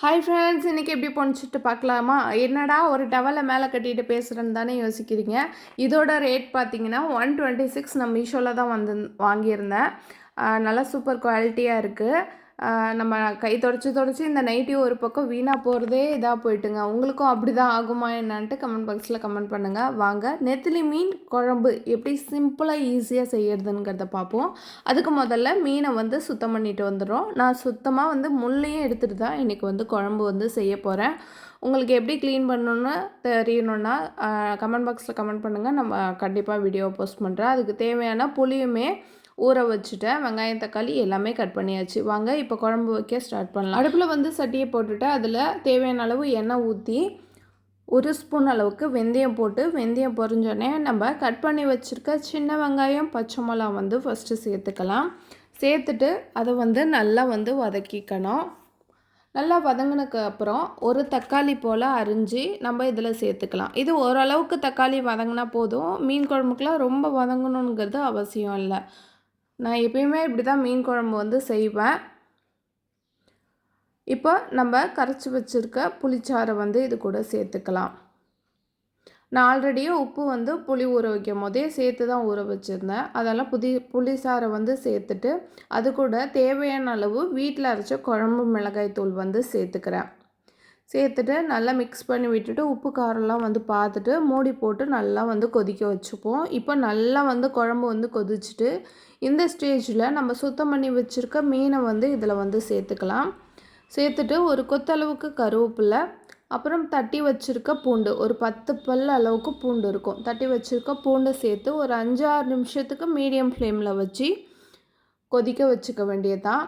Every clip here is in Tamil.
ஹாய் ஃப்ரெண்ட்ஸ், இன்றைக்கி எப்படி போணுச்சுட்டு பார்க்கலாமா? என்னடா ஒரு டவலை மேலே கட்டிட்டு பேசுகிறேன்னு தானே யோசிக்கிறீங்க. இதோட ரேட் பார்த்தீங்கன்னா 126. நான் மீஷோவில் தான் வாங்கியிருந்தேன். நல்லா சூப்பர் குவாலிட்டியாக இருக்குது. நம்ம கை தொடச்சி இந்த நைட்டி ஒரு பக்கம் வீணாக போகிறதே இதாக போயிட்டுங்க. உங்களுக்கும் அப்படி தான் ஆகுமா என்னான்ட்டு கமெண்ட் பாக்ஸில் கமெண்ட் பண்ணுங்கள். வாங்க நெத்திலி மீன் குழம்பு எப்படி சிம்பிளாக ஈஸியாக செய்யறதுங்கிறத பார்ப்போம். அதுக்கு முதல்ல மீனை வந்து சுத்தம் பண்ணிட்டு வந்துடும். நான் சுத்தமாக வந்து முள்ளையும் எடுத்துகிட்டு தான் இன்றைக்கி வந்து குழம்பு வந்து செய்ய போகிறேன். உங்களுக்கு எப்படி க்ளீன் பண்ணணுன்னு தெரியணுன்னா கமெண்ட் பாக்ஸில் கமெண்ட் பண்ணுங்கள். நம்ம கண்டிப்பாக வீடியோ போஸ்ட் பண்ணுறேன். அதுக்கு தேவையான புளியுமே ஊற வச்சுட்டேன். வெங்காயம் தக்காளி எல்லாமே கட் பண்ணியாச்சு. வாங்க இப்போ குழம்பு வைக்க ஸ்டார்ட் பண்ணலாம். அடுப்பில் வந்து சட்டியை போட்டுட்டு அதில் தேவையான அளவு எண்ணெய் ஊற்றி 1 ஸ்பூன் அளவுக்கு வெந்தயம் போட்டு வெந்தயம் பொரிஞ்சோடனே நம்ம கட் பண்ணி வச்சுருக்க சின்ன வெங்காயம் பச்சை மிளகா வந்து ஃபஸ்ட்டு சேர்த்துக்கலாம். சேர்த்துட்டு அதை வந்து நல்லா வந்து வதக்கிக்கணும். நல்லா வதங்கினதுக்கு அப்புறம் ஒரு தக்காளி போல் அரிஞ்சு நம்ம இதில் சேர்த்துக்கலாம். இது ஓரளவுக்கு தக்காளி வதங்கினா போதும். மீன் குழம்புக்கெலாம் ரொம்ப வதங்கணுங்கிறது அவசியம் இல்லை. நான் எப்பயுமே இப்படி தான் மீன் குழம்பு வந்து செய்வேன். இப்போ நம்ம கரைச்சி வச்சுருக்க புளிச்சாறை வந்து இது கூட சேர்த்துக்கலாம். நான் ஆல்ரெடியே உப்பு வந்து புளி ஊற வைக்கும் போதே சேர்த்து தான் ஊற வச்சுருந்தேன். அதெல்லாம் புளிசாறை வந்து சேர்த்துட்டு அது கூட தேவையான அளவு வீட்டில் அரைச்ச குழம்பு மிளகாய் தூள் வந்து சேர்த்துக்கிறேன். சேர்த்துட்டு நல்லா மிக்ஸ் பண்ணி விட்டுட்டு உப்பு காரம்லாம் வந்து பார்த்துட்டு மூடி போட்டு நல்லா வந்து கொதிக்க வச்சுப்போம். இப்போ நல்லா வந்து குழம்பு வந்து கொதிச்சுட்டு இந்த ஸ்டேஜில் நம்ம சுத்தம் பண்ணி வச்சுருக்க மீனை வந்து இதில் வந்து சேர்த்துக்கலாம். சேர்த்துட்டு ஒரு கொத்தளவுக்கு கருவேப்பிலை, அப்புறம் தட்டி வச்சுருக்க பூண்டு, ஒரு 10 பல் அளவுக்கு பூண்டு இருக்கும். தட்டி வச்சுருக்க பூண்டை சேர்த்து ஒரு 5-6 நிமிஷத்துக்கு மீடியம் ஃப்ளேமில் வச்சு கொதிக்க வச்சுக்க வேண்டியதான்.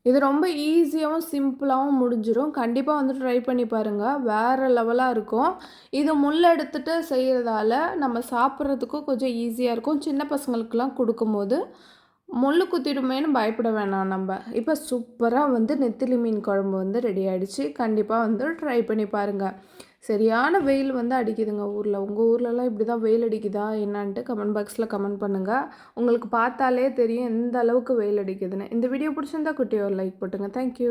இது ரொம்ப ஈஸியாகவும் சிம்பிளாகவும் முடிஞ்சிடும். கண்டிப்பாக வந்து ட்ரை பண்ணி பாருங்கள். வேறு லெவலாக இருக்கும். இது முள் எடுத்துகிட்டு செய்கிறதால நம்ம சாப்பிட்றதுக்கும் கொஞ்சம் ஈஸியாக இருக்கும். சின்ன பசங்களுக்கெலாம் கொடுக்கும்போது முள் குத்திடுமேன்னு பயப்பட வேணாம் நம்ம. இப்போ சூப்பராக வந்து நெத்திலி மீன் குழம்பு வந்து ரெடி ஆகிடுச்சு. கண்டிப்பாக வந்து ட்ரை பண்ணி பாருங்கள். சரியான வெயில் வந்து அடிக்குதுங்க ஊரில். உங்கள் ஊர்லலாம் இப்படி தான் வெயில் அடிக்குதா என்னான்ட்டு கமெண்ட் பாக்ஸில் கமெண்ட் பண்ணுங்கள். உங்களுக்கு பார்த்தாலே தெரியும் எந்த அளவுக்கு வெயில் அடிக்குதுன்னு. இந்த வீடியோ பிடிச்சிருந்தா குட்டியை ஒரு லைக் போட்டுங்க. தேங்க்யூ.